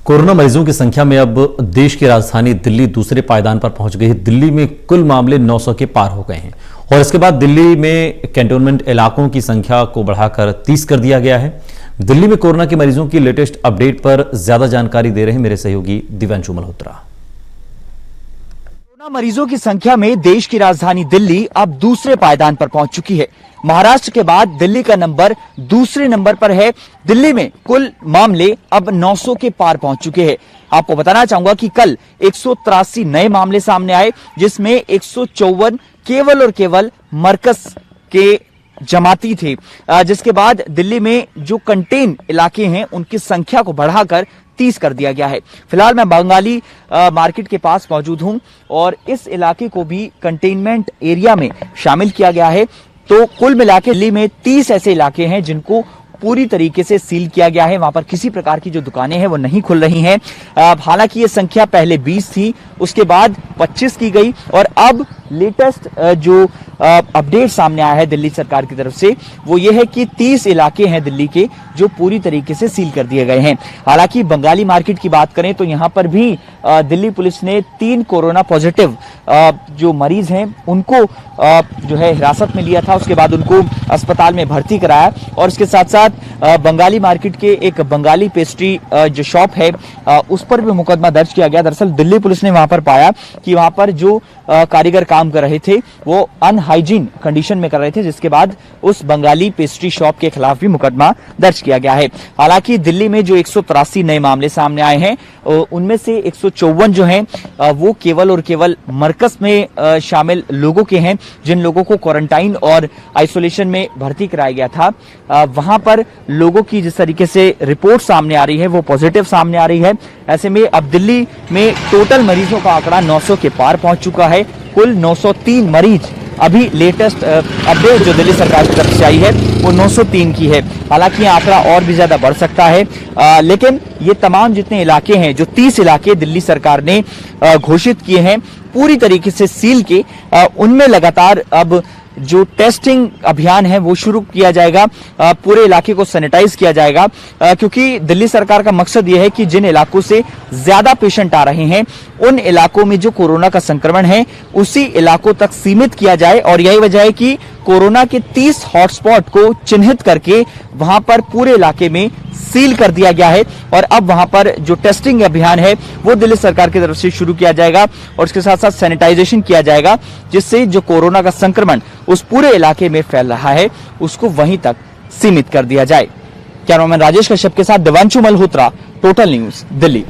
Corona मरीजों की संख्या में अब देश की राजधानी दिल्ली दूसरे पायदान पर पहुंच गई है। दिल्ली में कुल मामले 900 के पार हो गए हैं और इसके बाद दिल्ली में कैंटोनमेंट इलाकों की संख्या को बढ़ाकर 30 कर दिया गया है। दिल्ली में कोरोना के मरीजों की लेटेस्ट अपडेट पर ज्यादा जानकारी दे रहे हैं मेरे सहयोगी दिव्यांशु मल्होत्रा। कोरोना मरीजों की संख्या में देश की राजधानी दिल्ली अब दूसरे पायदान पर पहुंच चुकी है। महाराष्ट्र के बाद दिल्ली का नंबर दूसरे नंबर पर है। दिल्ली में कुल मामले अब 900 के पार पहुंच चुके हैं। आपको बताना चाहूंगा कि कल 183 नए मामले सामने आए, जिसमें 154 केवल और केवल मरकज के जमाती थे, जिसके बाद दिल्ली में जो कंटेन इलाके हैं उनकी संख्या को बढ़ाकर 30 कर दिया गया है। फिलहाल मैं बंगाली मार्केट के पास मौजूद हूं और इस इलाके को भी कंटेनमेंट एरिया में शामिल किया गया है। तो कुल मिलाकर दिल्ली में 30 ऐसे इलाके हैं जिनको पूरी तरीके से सील किया गया है। वहां पर किसी प्रकार की जो दुकानें हैं वो नहीं खुल रही हैं। हालांकि ये संख्या पहले 20 थी, उसके बाद 25 की गई और अब लेटेस्ट जो अपडेट सामने आया है दिल्ली सरकार की तरफ से वो ये है कि 30 इलाके हैं दिल्ली के जो पूरी तरीके से सील कर दिए गए हैं। हालांकि बंगाली मार्केट की बात करें तो यहां पर भी दिल्ली पुलिस ने 3 कोरोना पॉजिटिव जो मरीज हैं उनको जो है हिरासत में लिया था। उसके बाद उनको अस्पताल में भर्ती कराया और इसके साथ साथ बंगाली मार्केट के एक बंगाली पेस्ट्री जो शॉप है उस पर भी मुकदमा दर्ज किया गया। दरअसल दिल्ली पुलिस ने वहां पर पाया कि वहां पर जो कारीगर काम कर रहे थे वो अनहाइजीन कंडीशन में कर रहे थे, जिसके बाद उस बंगाली पेस्ट्री शॉप के खिलाफ भी मुकदमा दर्ज किया गया है। हालांकि दिल्ली में जो 183 नए मामले सामने आए हैं उनमें से 154 जो हैं वो केवल और केवल मरकज में शामिल लोगों के हैं, जिन लोगों को क्वारंटाइन और आइसोलेशन में भर्ती कराया गया था। वहां पर लोगों की जिस तरीके से रिपोर्ट सामने आ रही है वो पॉजिटिव सामने आ रही है। ऐसे में अब दिल्ली में टोटल मरीजों का आंकड़ा 900 के पार पहुंच चुका है। कुल 903 मरीज अभी लेटेस्ट अपडेट जो दिल्ली सरकार की तरफ से आई है वो 903 की है। हालांकि ये आंकड़ा और भी ज्यादा बढ़ सकता है, लेकिन ये तमाम जितने इलाके हैं, जो 30 इलाके दिल्ली सरकार ने घोषित किए हैं पूरी तरीके से सील के, उनमें लगातार अब जो टेस्टिंग अभियान है वो शुरू किया जाएगा। पूरे इलाके को सैनिटाइज किया जाएगा, क्योंकि दिल्ली सरकार का मकसद ये है कि जिन इलाकों से ज्यादा पेशेंट आ रहे हैं उन इलाकों में जो कोरोना का संक्रमण है उसी इलाकों तक सीमित किया जाए। और यही वजह है कि कोरोना के 30 हॉटस्पॉट को चिन्हित करके वहां पर पूरे इलाके में सील कर दिया गया है और अब वहां पर जो टेस्टिंग अभियान है वो दिल्ली सरकार की तरफ से शुरू किया जाएगा और इसके साथ साथ सैनिटाइजेशन किया जाएगा, जिससे जो कोरोना का संक्रमण उस पूरे इलाके में फैल रहा है उसको वहीं तक सीमित कर दिया जाए। कैमरामैन राजेश कश्यप के साथ दिव्यांशु मल्होत्रा, टोटल न्यूज, दिल्ली।